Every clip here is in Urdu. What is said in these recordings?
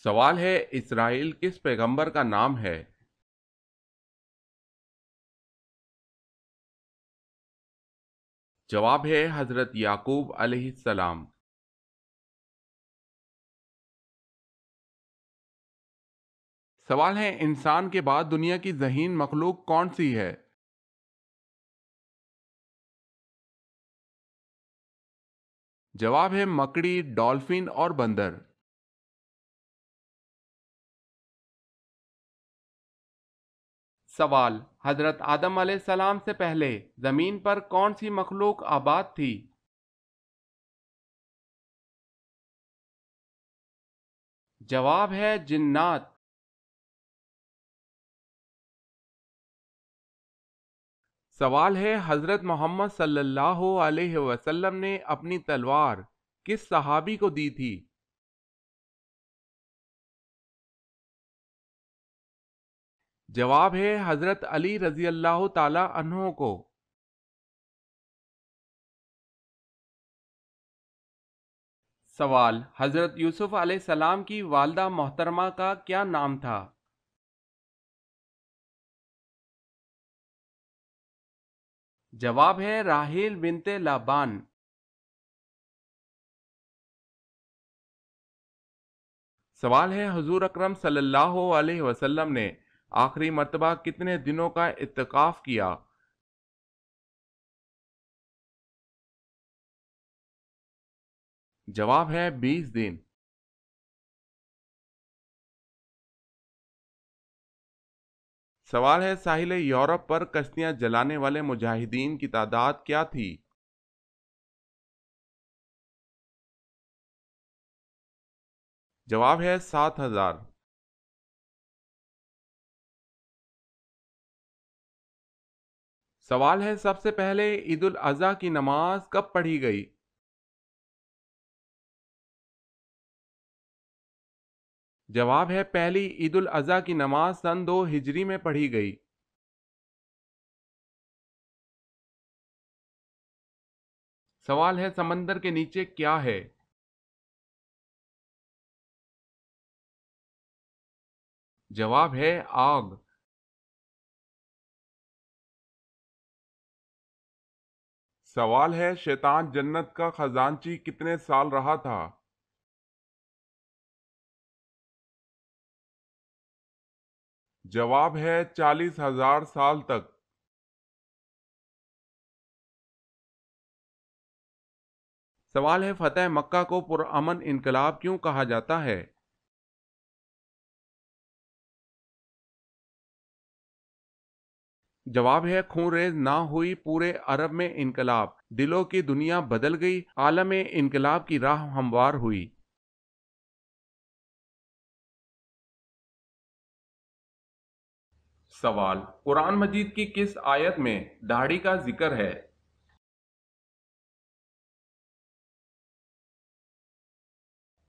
سوال ہے اسرائیل کس پیغمبر کا نام ہے؟ جواب ہے حضرت یعقوب علیہ السلام۔ سوال ہے انسان کے بعد دنیا کی ذہین مخلوق کون سی ہے؟ جواب ہے مکڑی، ڈالفن اور بندر۔ سوال، حضرت آدم علیہ السلام سے پہلے زمین پر کون سی مخلوق آباد تھی؟ جواب ہے جنات۔ سوال ہے حضرت محمد صلی اللہ علیہ وسلم نے اپنی تلوار کس صحابی کو دی تھی؟ جواب ہے حضرت علی رضی اللہ تعالی عنہ کو۔ سوال، حضرت یوسف علیہ السلام کی والدہ محترمہ کا کیا نام تھا؟ جواب ہے راحیل بنت لابان۔ سوال ہے حضور اکرم صلی اللہ علیہ وسلم نے آخری مرتبہ کتنے دنوں کا اعتکاف کیا؟ جواب ہے 20 دن۔ سوال ہے ساحل یورپ پر کشتیاں جلانے والے مجاہدین کی تعداد کیا تھی؟ جواب ہے 7,000۔ سوال ہے سب سے پہلے عید الاضحیٰ کی نماز کب پڑھی گئی؟ جواب ہے پہلی عید الاضحیٰ کی نماز سن 2 ہجری میں پڑھی گئی۔ سوال ہے سمندر کے نیچے کیا ہے؟ جواب ہے آگ۔ سوال ہے شیطان جنت کا خزانچی کتنے سال رہا تھا؟ جواب ہے 40,000 سال تک۔ سوال ہے فتح مکہ کو پرامن انقلاب کیوں کہا جاتا ہے؟ جواب ہے خون ریز نہ ہوئی پورے عرب میں انقلاب، دلوں کی دنیا بدل گئی، عالم انقلاب کی راہ ہموار ہوئی۔ سوال، قرآن مجید کی کس آیت میں داڑھی کا ذکر ہے؟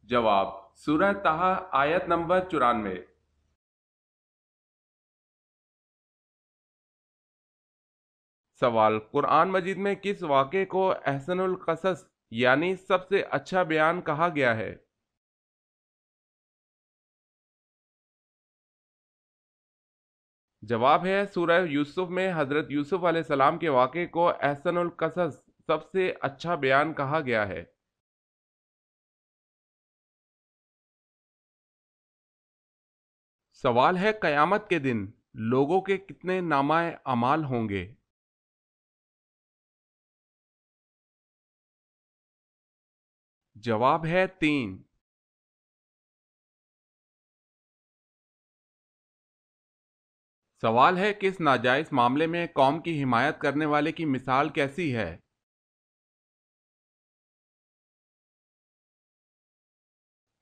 جواب، سورہ طٰہٰ آیت نمبر 94۔ سوال، قرآن مجید میں کس واقعے کو احسن القصص یعنی سب سے اچھا بیان کہا گیا ہے؟ جواب ہے سورہ یوسف میں حضرت یوسف علیہ السلام کے واقعے کو احسن القصص سب سے اچھا بیان کہا گیا ہے۔ سوال ہے قیامت کے دن لوگوں کے کتنے نامہ اعمال ہوں گے؟ جواب ہے 3۔ سوال ہے کس ناجائز معاملے میں قوم کی حمایت کرنے والے کی مثال کیسی ہے؟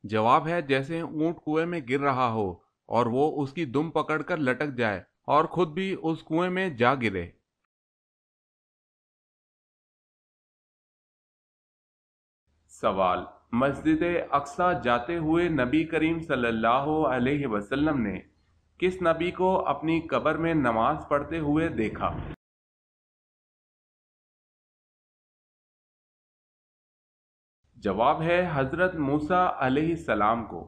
جواب ہے جیسے اونٹ کنویں میں گر رہا ہو اور وہ اس کی دم پکڑ کر لٹک جائے اور خود بھی اس کنویں میں جا گرے۔ سوال، مسجد اقصی جاتے ہوئے نبی کریم صلی اللہ علیہ وسلم نے کس نبی کو اپنی قبر میں نماز پڑھتے ہوئے دیکھا؟ جواب ہے حضرت موسیٰ علیہ السلام کو۔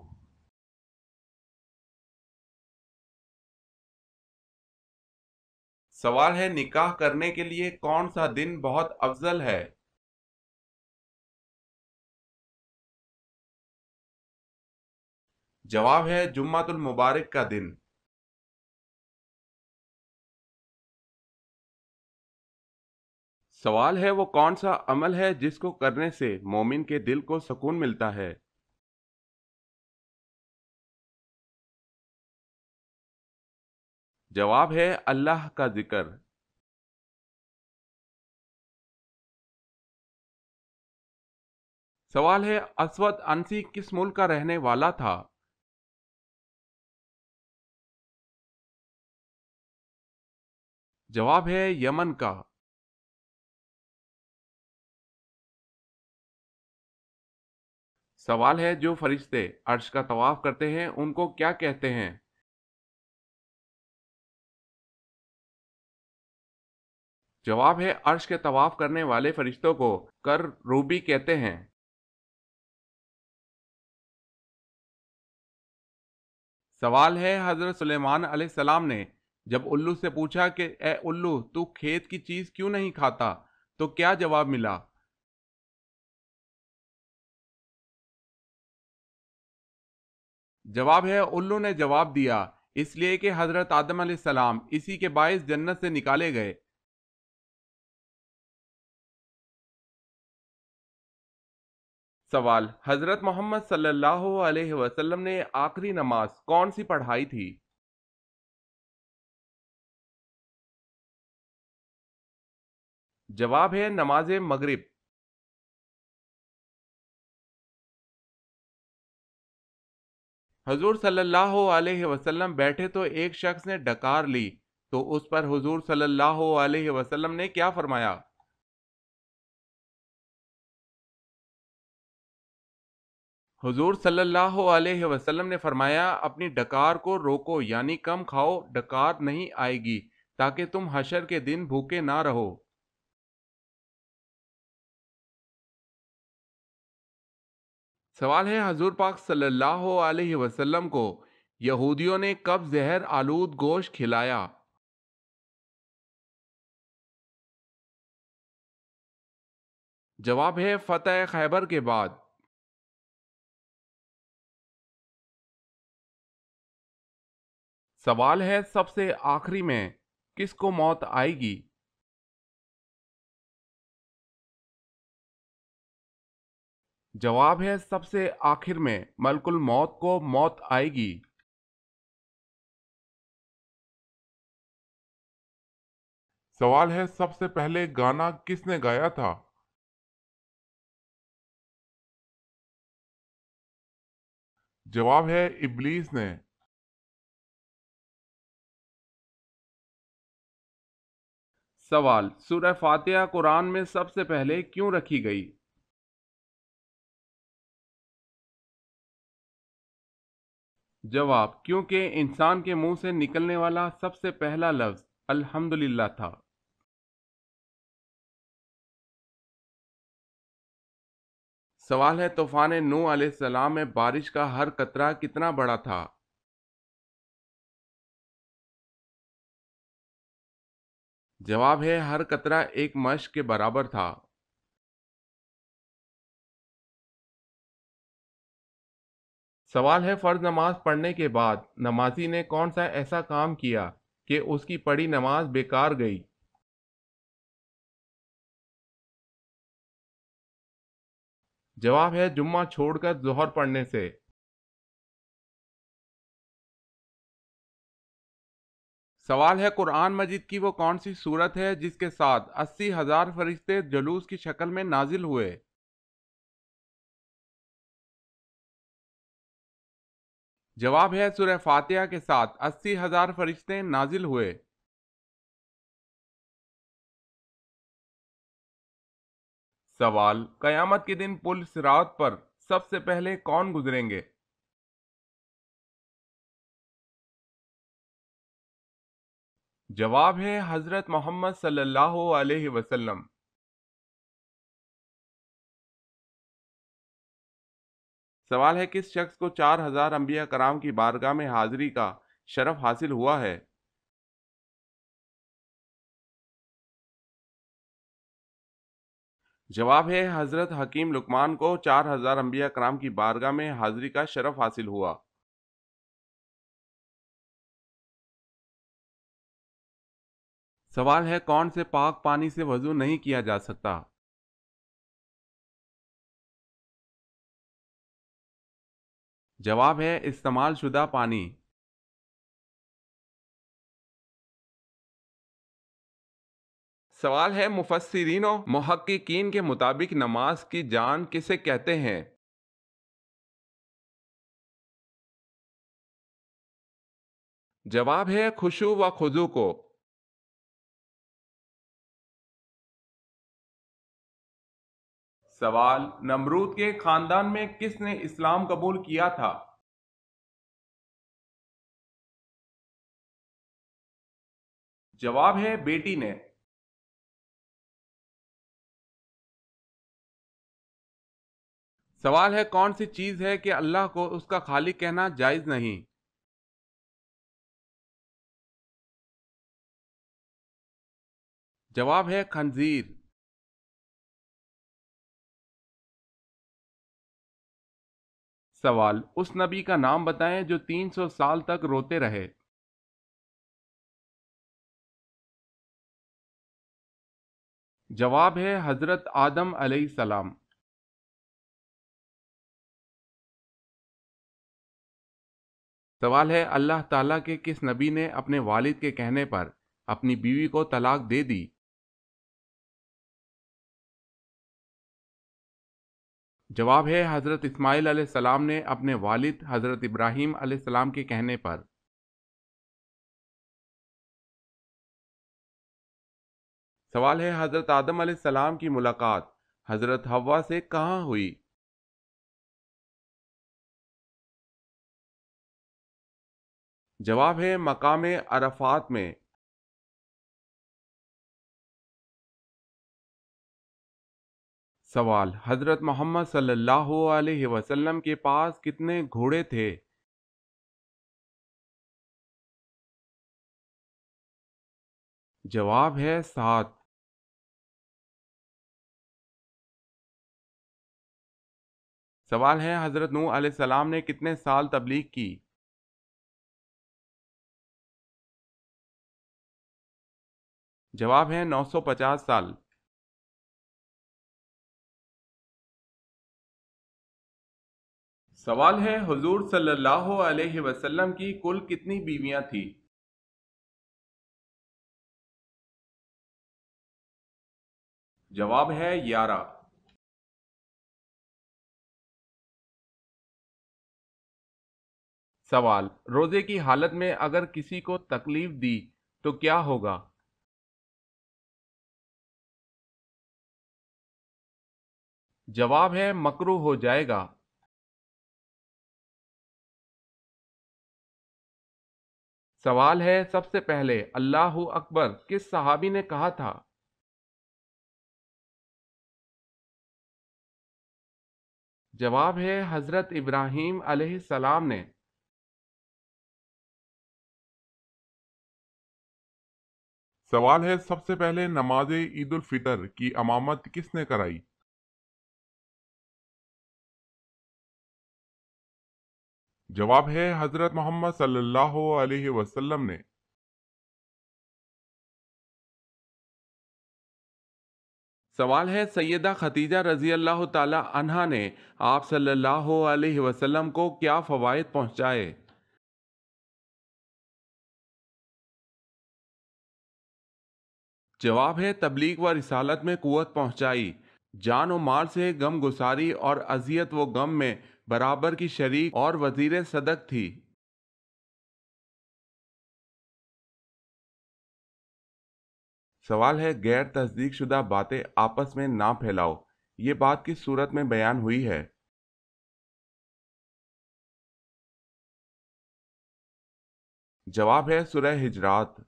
سوال ہے نکاح کرنے کے لیے کون سا دن بہت افضل ہے؟ جواب ہے جمعۃ المبارک کا دن۔ سوال ہے وہ کون سا عمل ہے جس کو کرنے سے مومن کے دل کو سکون ملتا ہے؟ جواب ہے اللہ کا ذکر۔ سوال ہے اسود انسی کس ملک کا رہنے والا تھا؟ جواب ہے یمن کا۔ سوال ہے جو فرشتے عرش کا طواف کرتے ہیں ان کو کیا کہتے ہیں؟ جواب ہے عرش کے طواف کرنے والے فرشتوں کو کر روبی کہتے ہیں۔ سوال ہے حضرت سلیمان علیہ السلام نے جب الو سے پوچھا کہ اے الو تو کھیت کی چیز کیوں نہیں کھاتا تو کیا جواب ملا؟ جواب ہے الو نے جواب دیا اس لیے کہ حضرت آدم علیہ السلام اسی کے باعث جنت سے نکالے گئے۔ سوال حضرت محمد صلی اللہ علیہ وسلم نے آخری نماز کون سی پڑھائی تھی؟ جواب ہے نماز مغرب۔ حضور صلی اللہ علیہ وسلم بیٹھے تو ایک شخص نے ڈکار لی تو اس پر حضور صلی اللہ علیہ وسلم نے کیا فرمایا؟ حضور صلی اللہ علیہ وسلم نے فرمایا اپنی ڈکار کو روکو یعنی کم کھاؤ ڈکار نہیں آئے گی تاکہ تم حشر کے دن بھوکے نہ رہو۔ سوال ہے حضور پاک صلی اللہ علیہ وسلم کو یہودیوں نے کب زہر آلود گوشت کھلایا؟ جواب ہے فتح خیبر کے بعد۔ سوال ہے سب سے آخری میں کس کو موت آئے گی؟ جواب ہے سب سے آخر میں ملک الموت کو موت آئے گی۔ سوال ہے سب سے پہلے گانا کس نے گایا تھا؟ جواب ہے ابلیس نے۔ سوال سورہ فاتحہ قرآن میں سب سے پہلے کیوں رکھی گئی؟ جواب کیونکہ انسان کے منہ سے نکلنے والا سب سے پہلا لفظ الحمدللہ تھا۔ سوال ہے طوفان نوح علیہ السلام میں بارش کا ہر قطرہ کتنا بڑا تھا؟ جواب ہے ہر قطرہ ایک مشق کے برابر تھا۔ سوال ہے فرض نماز پڑھنے کے بعد نمازی نے کون سا ایسا کام کیا کہ اس کی پڑھی نماز بیکار گئی؟ جواب ہے جمعہ چھوڑ کر ظہر پڑھنے سے۔ سوال ہے قرآن مجید کی وہ کون سی صورت ہے جس کے ساتھ 80,000 فرشتے جلوس کی شکل میں نازل ہوئے؟ جواب ہے سورہ فاتحہ کے ساتھ 80,000 فرشتے نازل ہوئے۔ سوال قیامت کے دن پل صراط پر سب سے پہلے کون گزریں گے؟ جواب ہے حضرت محمد صلی اللہ علیہ وسلم۔ سوال ہے کس شخص کو 4,000 انبیاء کرام کی بارگاہ میں حاضری کا شرف حاصل ہوا ہے؟ جواب ہے حضرت حکیم لقمان کو 4000 انبیاء کرام کی بارگاہ میں حاضری کا شرف حاصل ہوا۔ سوال ہے کون سے پاک پانی سے وضو نہیں کیا جا سکتا؟ جواب ہے استعمال شدہ پانی۔ سوال ہے مفسرین و محققین کے مطابق نماز کی جان کسے کہتے ہیں؟ جواب ہے خشوع و خضوع کو۔ سوال نمرود کے خاندان میں کس نے اسلام قبول کیا تھا؟ جواب ہے بیٹی نے۔ سوال ہے کون سی چیز ہے کہ اللہ کو اس کا خالق کہنا جائز نہیں؟ جواب ہے خنزیر۔ سوال اس نبی کا نام بتائیں جو 300 سال تک روتے رہے۔ جواب ہے حضرت آدم علیہ السلام۔ سوال ہے اللہ تعالیٰ کے کس نبی نے اپنے والد کے کہنے پر اپنی بیوی کو طلاق دے دی؟ جواب ہے حضرت اسماعیل علیہ السلام نے اپنے والد حضرت ابراہیم علیہ السلام کے کہنے پر۔ سوال ہے حضرت آدم علیہ السلام کی ملاقات حضرت حوا سے کہاں ہوئی؟ جواب ہے مقام عرفات میں۔ سوال حضرت محمد صلی اللہ علیہ وسلم کے پاس کتنے گھوڑے تھے؟ جواب ہے 7۔ سوال ہے حضرت نوح علیہ السلام نے کتنے سال تبلیغ کی؟ جواب ہے 950 سال۔ سوال ہے حضور صلی اللہ علیہ وسلم کی کل کتنی بیویاں تھیں؟ جواب ہے 11۔ سوال روزے کی حالت میں اگر کسی کو تکلیف دی تو کیا ہوگا؟ جواب ہے مکروہ ہو جائے گا۔ سوال ہے سب سے پہلے اللہ اکبر کس صحابی نے کہا تھا؟ جواب ہے حضرت ابراہیم علیہ السلام نے۔ سوال ہے سب سے پہلے نماز عید الفطر کی امامت کس نے کرائی؟ جواب ہے حضرت محمد صلی اللہ علیہ وسلم نے۔ سوال ہے سیدہ خدیجہ رضی اللہ تعالی عنہا نے آپ صلی اللہ علیہ وسلم کو کیا فوائد پہنچائے؟ جواب ہے تبلیغ و رسالت میں قوت پہنچائی، جان و مال سے غم گساری اور اذیت و غم میں برابر کی شریک اور وزیر صدق تھی۔ سوال ہے غیر تصدیق شدہ باتیں آپس میں نہ پھیلاؤ، یہ بات کس صورت میں بیان ہوئی ہے؟ جواب ہے سورہ حجرات۔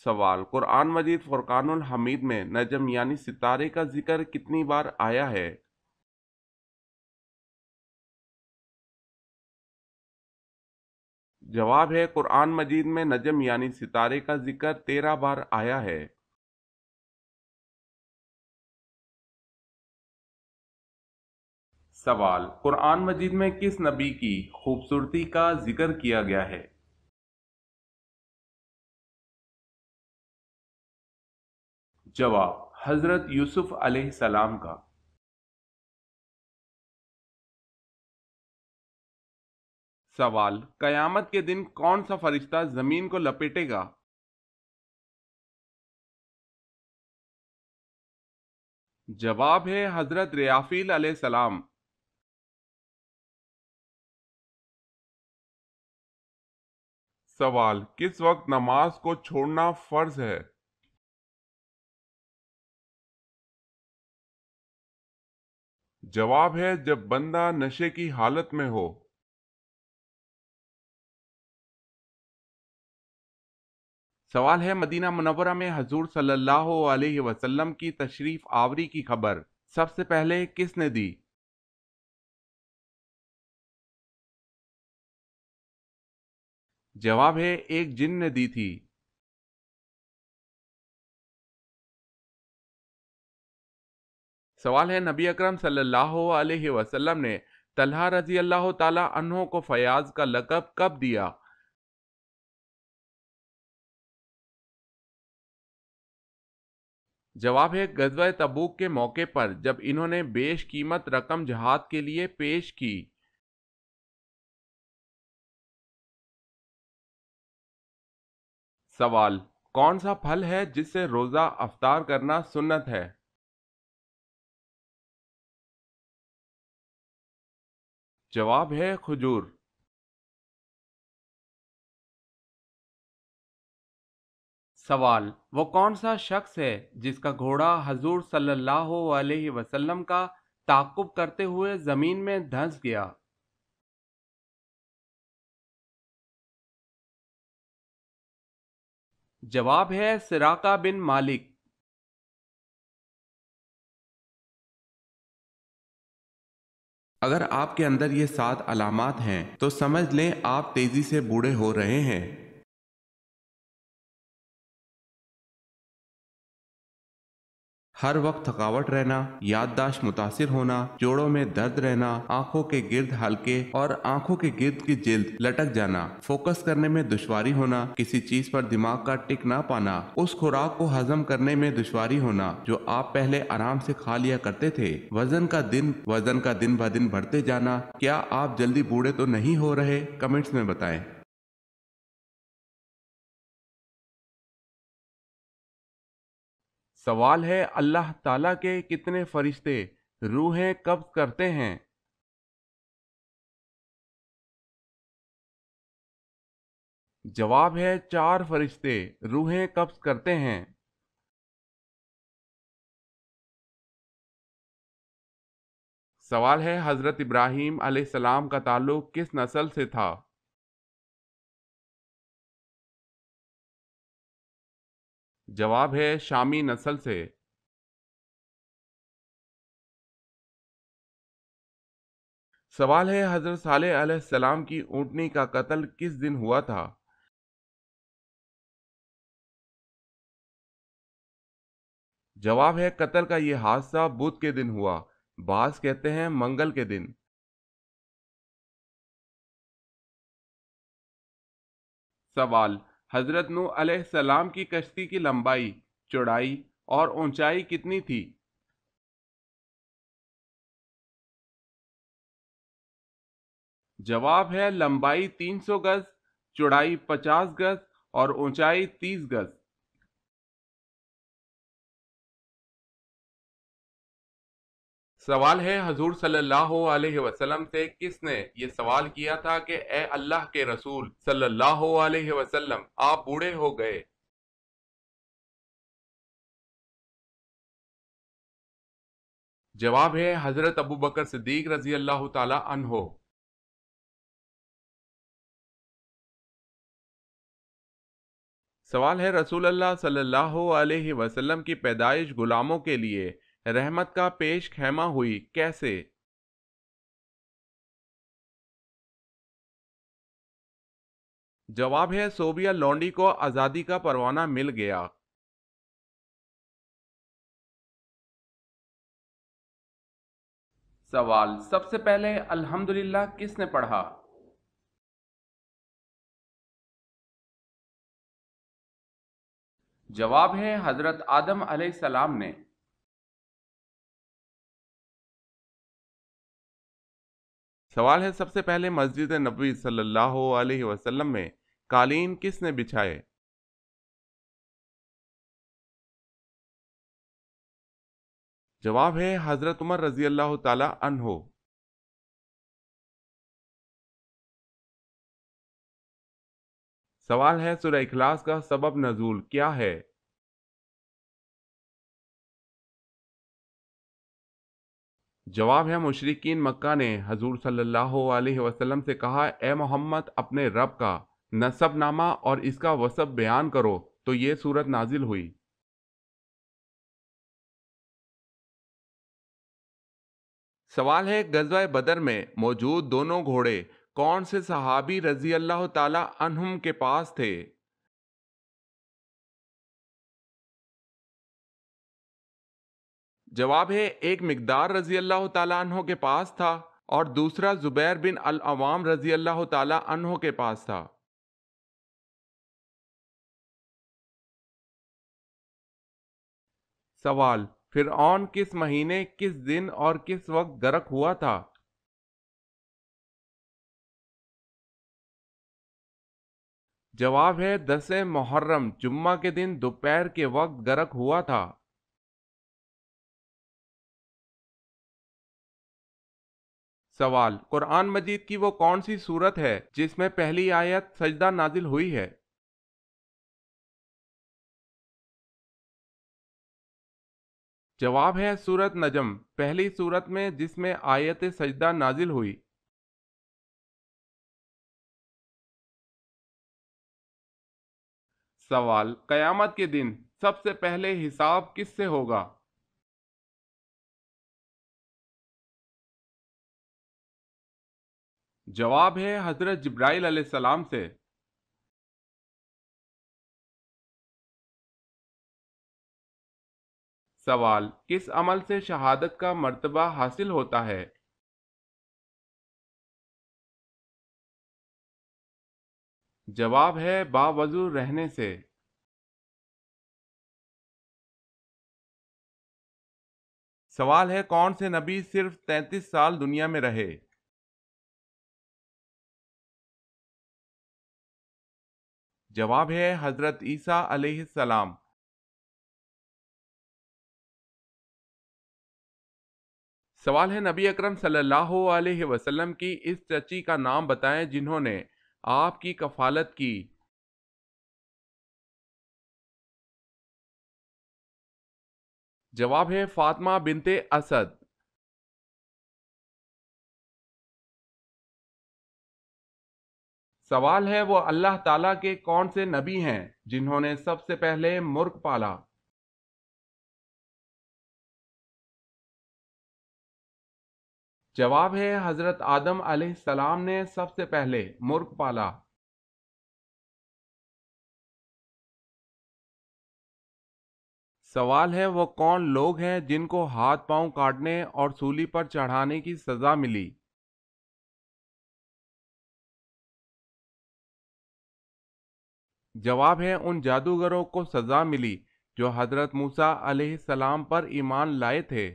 سوال قرآن مجید فرقان الحمید میں نجم یعنی ستارے کا ذکر کتنی بار آیا ہے؟ جواب ہے قرآن مجید میں نجم یعنی ستارے کا ذکر 13 بار آیا ہے۔ سوال، قرآن مجید میں کس نبی کی خوبصورتی کا ذکر کیا گیا ہے؟ جواب، حضرت یوسف علیہ السلام کا۔ سوال، قیامت کے دن کون سا فرشتہ زمین کو لپیٹے گا؟ جواب ہے حضرت ریافیل علیہ السلام۔ سوال، کس وقت نماز کو چھوڑنا فرض ہے؟ جواب ہے جب بندہ نشے کی حالت میں ہو۔ سوال ہے مدینہ منورہ میں حضور صلی اللہ علیہ وسلم کی تشریف آوری کی خبر سب سے پہلے کس نے دی؟ جواب ہے ایک جن نے دی تھی۔ سوال ہے نبی اکرم صلی اللہ علیہ وسلم نے طلحہ رضی اللہ تعالی عنہ کو فیاض کا لقب کب دیا؟ جواب ہے غزوہ تبوک کے موقع پر جب انہوں نے بیش قیمت رقم جہاد کے لیے پیش کی۔ سوال، کون سا پھل ہے جس سے روزہ افطار کرنا سنت ہے؟ جواب ہے کھجور۔ سوال، وہ کون سا شخص ہے جس کا گھوڑا حضور صلی اللہ علیہ وسلم کا تعاقب کرتے ہوئے زمین میں دھنس گیا؟ جواب ہے سراقہ بن مالک۔ اگر آپ کے اندر یہ 7 علامات ہیں تو سمجھ لیں آپ تیزی سے بوڑھے ہو رہے ہیں۔ ہر وقت تھکاوٹ رہنا، یادداشت متاثر ہونا، جوڑوں میں درد رہنا، آنکھوں کے گرد ہلکے اور آنکھوں کے گرد کی جلد لٹک جانا، فوکس کرنے میں دشواری ہونا، کسی چیز پر دماغ کا ٹک نہ پانا، اس خوراک کو ہضم کرنے میں دشواری ہونا جو آپ پہلے آرام سے کھا لیا کرتے تھے، وزن کا دن بہ دن بڑھتے جانا۔ کیا آپ جلدی بوڑھے تو نہیں ہو رہے؟ کمنٹس میں بتائیں۔ سوال ہے اللہ تعالیٰ کے کتنے فرشتے روحیں قبض کرتے ہیں؟ جواب ہے 4 فرشتے روحیں قبض کرتے ہیں۔ سوال ہے حضرت ابراہیم علیہ السلام کا تعلق کس نسل سے تھا؟ جواب ہے شامی نسل سے۔ سوال ہے حضرت صالح علیہ السلام کی اونٹنی کا قتل کس دن ہوا تھا؟ جواب ہے قتل کا یہ حادثہ بدھ کے دن ہوا، بعض کہتے ہیں منگل کے دن۔ سوال، حضرت نوح علیہ السلام کی کشتی کی لمبائی، چوڑائی اور اونچائی کتنی تھی؟ جواب ہے لمبائی 300 گز، چوڑائی 50 گز اور اونچائی 30 گز۔ سوال ہے حضور صلی اللہ علیہ وسلم سے کس نے یہ سوال کیا تھا کہ اے اللہ کے رسول صلی اللہ علیہ وسلم آپ بوڑھے ہو گئے؟ جواب ہے حضرت ابوبکر صدیق رضی اللہ تعالی عنہ۔ سوال ہے رسول اللہ صلی اللہ علیہ وسلم کی پیدائش غلاموں کے لیے رحمت کا پیش خیمہ ہوئی کیسے؟ جواب ہے صوبیہ لونڈی کو آزادی کا پروانہ مل گیا۔ سوال، سب سے پہلے الحمدللہ کس نے پڑھا؟ جواب ہے حضرت آدم علیہ السلام نے۔ سوال ہے سب سے پہلے مسجد نبوی صلی اللہ علیہ وسلم میں قالین کس نے بچھائے؟ جواب ہے حضرت عمر رضی اللہ تعالی عنہ۔ سوال ہے سورہ اخلاص کا سبب نزول کیا ہے؟ جواب ہے مشرکین مکہ نے حضور صلی اللہ علیہ وسلم سے کہا، اے محمد اپنے رب کا نسب نامہ اور اس کا وصف بیان کرو، تو یہ صورت نازل ہوئی۔ سوال ہے غزوہ بدر میں موجود دونوں گھوڑے کون سے صحابی رضی اللہ تعالی عنہم کے پاس تھے؟ جواب ہے ایک مقدار رضی اللہ تعالی عنہ کے پاس تھا اور دوسرا زبیر بن العوام رضی اللہ تعالی عنہ کے پاس تھا۔ سوال، فرعون کس مہینے، کس دن اور کس وقت غرق ہوا تھا؟ جواب ہے 10 محرم جمعہ کے دن دوپہر کے وقت غرق ہوا تھا۔ سوال، قرآن مجید کی وہ کون سی سورت ہے جس میں پہلی آیت سجدہ نازل ہوئی ہے؟ جواب ہے سورت نجم، پہلی سورت میں جس میں آیت سجدہ نازل ہوئی۔ سوال، قیامت کے دن سب سے پہلے حساب کس سے ہوگا؟ جواب ہے حضرت جبرائیل علیہ السلام سے۔ سوال، کس عمل سے شہادت کا مرتبہ حاصل ہوتا ہے؟ جواب ہے باوضو رہنے سے۔ سوال ہے کون سے نبی صرف 33 سال دنیا میں رہے؟ جواب ہے حضرت عیسیٰ علیہ السلام۔ سوال ہے نبی اکرم صلی اللہ علیہ وسلم کی اس چچی کا نام بتائیں جنہوں نے آپ کی کفالت کی۔ جواب ہے فاطمہ بنت اسد۔ سوال ہے وہ اللہ تعالیٰ کے کون سے نبی ہیں جنہوں نے سب سے پہلے مرغ پالا؟ جواب ہے حضرت آدم علیہ السلام نے سب سے پہلے مرغ پالا۔ سوال ہے وہ کون لوگ ہیں جن کو ہاتھ پاؤں کاٹنے اور سولی پر چڑھانے کی سزا ملی؟ جواب ہے ان جادوگروں کو سزا ملی جو حضرت موسیٰ علیہ السلام پر ایمان لائے تھے۔